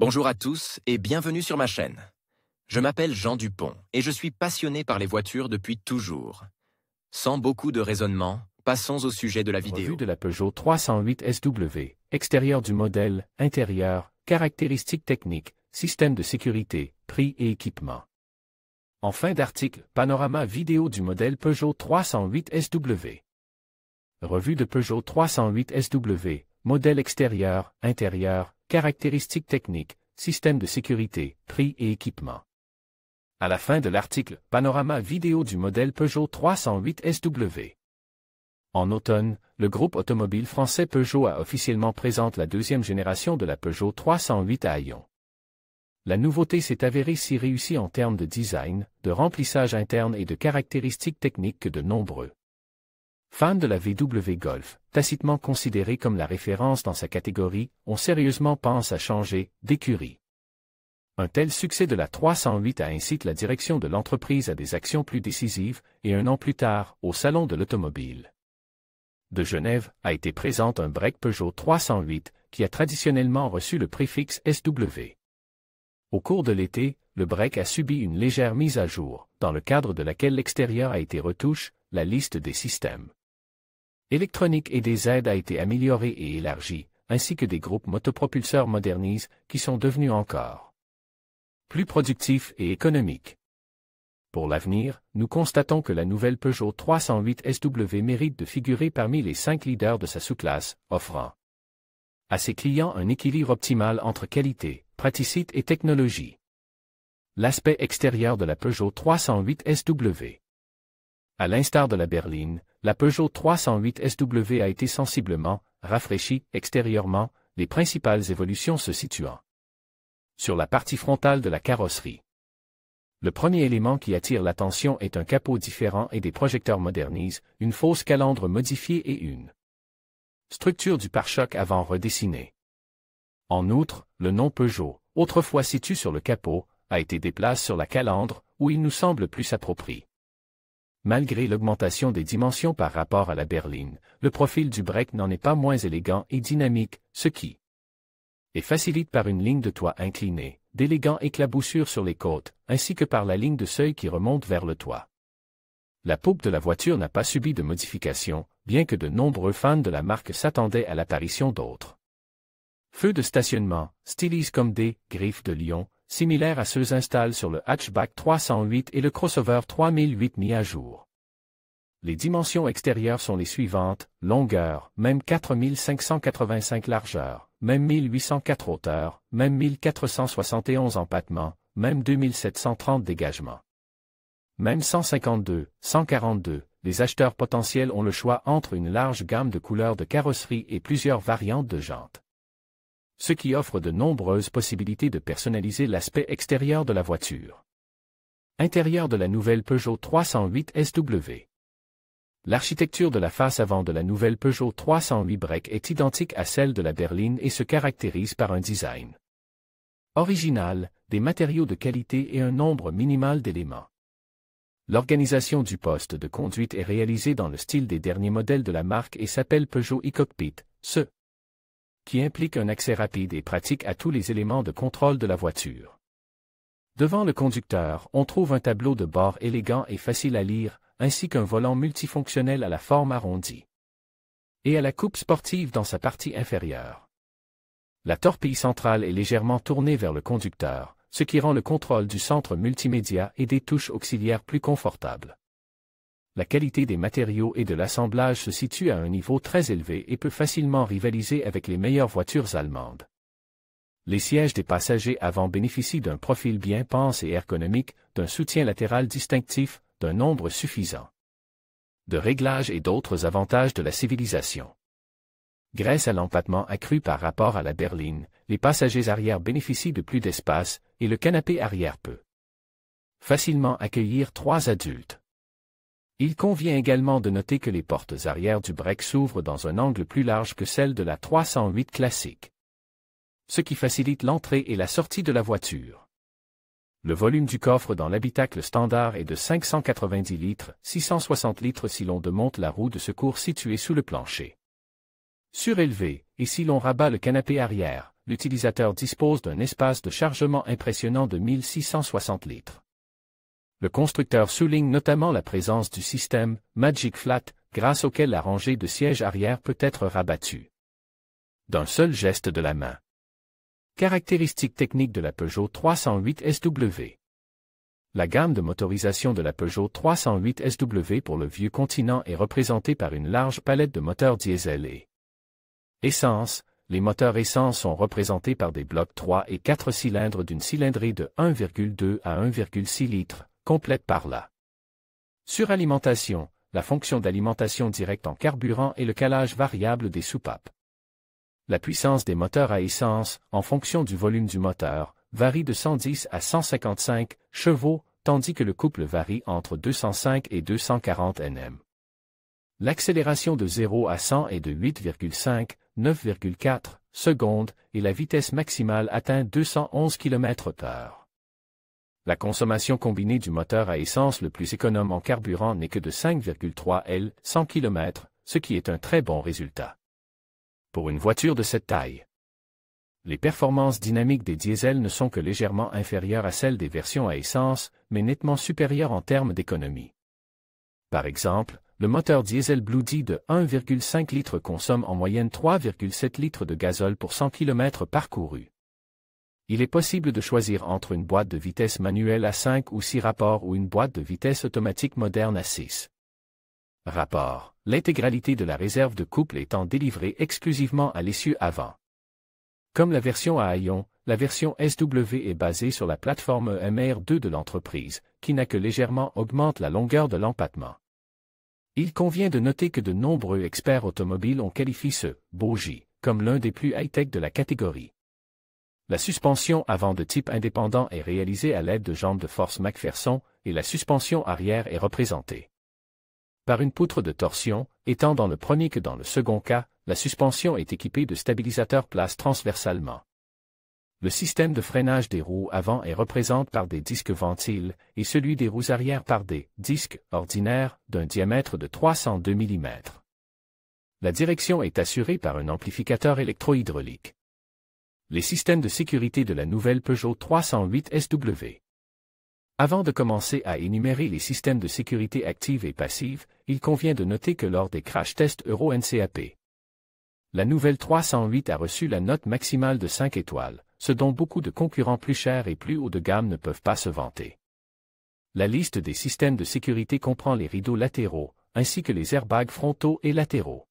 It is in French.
Bonjour à tous et bienvenue sur ma chaîne. Je m'appelle Jean Dupont et je suis passionné par les voitures depuis toujours. Sans beaucoup de raisonnement, passons au sujet de la vidéo. Revue de la Peugeot 308 SW, extérieur du modèle, intérieur, caractéristiques techniques, système de sécurité, prix et équipement. En fin d'article, panorama vidéo du modèle Peugeot 308 SW. Revue de Peugeot 308 SW, modèle extérieur, intérieur, caractéristiques techniques, système de sécurité, prix et équipement. À la fin de l'article, panorama vidéo du modèle Peugeot 308 SW. En automne, le groupe automobile français Peugeot a officiellement présenté la deuxième génération de la Peugeot 308 à Lyon. La nouveauté s'est avérée si réussie en termes de design, de remplissage interne et de caractéristiques techniques que de nombreux fans de la VW Golf, tacitement considérée comme la référence dans sa catégorie, ont sérieusement pensé à changer d'écurie. Un tel succès de la 308 a incité la direction de l'entreprise à des actions plus décisives, et un an plus tard, au Salon de l'automobile de Genève, a été présent un break Peugeot 308, qui a traditionnellement reçu le préfixe SW. Au cours de l'été, le break a subi une légère mise à jour, dans le cadre de laquelle l'extérieur a été retouché, la liste des systèmes électroniques et des aides a été améliorée et élargie, ainsi que des groupes motopropulseurs modernisés, qui sont devenus encore plus productifs et économiques. Pour l'avenir, nous constatons que la nouvelle Peugeot 308 SW mérite de figurer parmi les 5 leaders de sa sous-classe, offrant à ses clients un équilibre optimal entre qualité, praticité et technologie. L'aspect extérieur de la Peugeot 308 SW. À l'instar de la berline, la Peugeot 308 SW a été sensiblement rafraîchie extérieurement, les principales évolutions se situant sur la partie frontale de la carrosserie. Le premier élément qui attire l'attention est un capot différent et des projecteurs modernisés, une fausse calandre modifiée et une structure du pare-choc avant redessinée. En outre, le nom Peugeot, autrefois situé sur le capot, a été déplacé sur la calandre, où il nous semble plus approprié. Malgré l'augmentation des dimensions par rapport à la berline, le profil du break n'en est pas moins élégant et dynamique, ce qui est facilité par une ligne de toit inclinée, d'élégants éclaboussures sur les côtes, ainsi que par la ligne de seuil qui remonte vers le toit. La poupe de la voiture n'a pas subi de modification, bien que de nombreux fans de la marque s'attendaient à l'apparition d'autres feux de stationnement, stylisés comme des griffes de lion, similaires à ceux installés sur le hatchback 308 et le crossover 3008 mis à jour. Les dimensions extérieures sont les suivantes: longueur, même 4585 largeur, même 1804 hauteur, même 1471 empattement, même 2730 dégagement. Même 152, 142, les acheteurs potentiels ont le choix entre une large gamme de couleurs de carrosserie et plusieurs variantes de jantes, ce qui offre de nombreuses possibilités de personnaliser l'aspect extérieur de la voiture. Intérieur de la nouvelle Peugeot 308 SW. L'architecture de la face avant de la nouvelle Peugeot 308 break est identique à celle de la berline et se caractérise par un design original, des matériaux de qualité et un nombre minimal d'éléments. L'organisation du poste de conduite est réalisée dans le style des derniers modèles de la marque et s'appelle Peugeot e-Cockpit, ce qui implique un accès rapide et pratique à tous les éléments de contrôle de la voiture. Devant le conducteur, on trouve un tableau de bord élégant et facile à lire, ainsi qu'un volant multifonctionnel à la forme arrondie et à la coupe sportive dans sa partie inférieure. La torpille centrale est légèrement tournée vers le conducteur, ce qui rend le contrôle du centre multimédia et des touches auxiliaires plus confortable. La qualité des matériaux et de l'assemblage se situe à un niveau très élevé et peut facilement rivaliser avec les meilleures voitures allemandes. Les sièges des passagers avant bénéficient d'un profil bien pensé et ergonomique, d'un soutien latéral distinctif, d'un nombre suffisant de réglages et d'autres avantages de la civilisation. Grâce à l'empattement accru par rapport à la berline, les passagers arrière bénéficient de plus d'espace, et le canapé arrière peut facilement accueillir 3 adultes. Il convient également de noter que les portes arrière du break s'ouvrent dans un angle plus large que celle de la 308 classique, ce qui facilite l'entrée et la sortie de la voiture. Le volume du coffre dans l'habitacle standard est de 590 litres, 660 litres si l'on démonte la roue de secours située sous le plancher surélevé, et si l'on rabat le canapé arrière, l'utilisateur dispose d'un espace de chargement impressionnant de 1660 litres. Le constructeur souligne notamment la présence du système Magic Flat, grâce auquel la rangée de sièges arrière peut être rabattue d'un seul geste de la main. Caractéristiques techniques de la Peugeot 308 SW. La gamme de motorisation de la Peugeot 308 SW pour le vieux continent est représentée par une large palette de moteurs diesel et essence. Les moteurs essence sont représentés par des blocs 3 et 4 cylindres d'une cylindrée de 1,2 à 1,6 litres, complète par la suralimentation, la fonction d'alimentation directe en carburant et le calage variable des soupapes. La puissance des moteurs à essence, en fonction du volume du moteur, varie de 110 à 155 chevaux, tandis que le couple varie entre 205 et 240 Nm. L'accélération de 0 à 100 est de 8,5, 9,4 secondes et la vitesse maximale atteint 211 km/h. La consommation combinée du moteur à essence le plus économe en carburant n'est que de 5,3 L 100 km, ce qui est un très bon résultat pour une voiture de cette taille. Les performances dynamiques des diesels ne sont que légèrement inférieures à celles des versions à essence, mais nettement supérieures en termes d'économie. Par exemple, le moteur diesel Blue D de 1,5 litres consomme en moyenne 3,7 litres de gazole pour 100 km parcourus. Il est possible de choisir entre une boîte de vitesse manuelle à 5 ou 6 rapports ou une boîte de vitesse automatique moderne à 6 rapports, l'intégralité de la réserve de couple étant délivrée exclusivement à l'essieu avant. Comme la version à haillons, la version SW est basée sur la plateforme MR2 de l'entreprise, qui n'a que légèrement augmente la longueur de l'empattement. Il convient de noter que de nombreux experts automobiles ont qualifié ce « bogie » comme l'un des plus high-tech de la catégorie. La suspension avant de type indépendant est réalisée à l'aide de jambes de force McPherson et la suspension arrière est représentée par une poutre de torsion, étant dans le premier que dans le second cas, la suspension est équipée de stabilisateurs place transversalement. Le système de freinage des roues avant est représenté par des disques ventiles et celui des roues arrière par des disques ordinaires d'un diamètre de 302 mm. La direction est assurée par un amplificateur électro-hydraulique. Les systèmes de sécurité de la nouvelle Peugeot 308 SW. Avant de commencer à énumérer les systèmes de sécurité active et passive, il convient de noter que lors des crash tests Euro NCAP, la nouvelle 308 a reçu la note maximale de 5 étoiles, ce dont beaucoup de concurrents plus chers et plus haut de gamme ne peuvent pas se vanter. La liste des systèmes de sécurité comprend les rideaux latéraux, ainsi que les airbags frontaux et latéraux.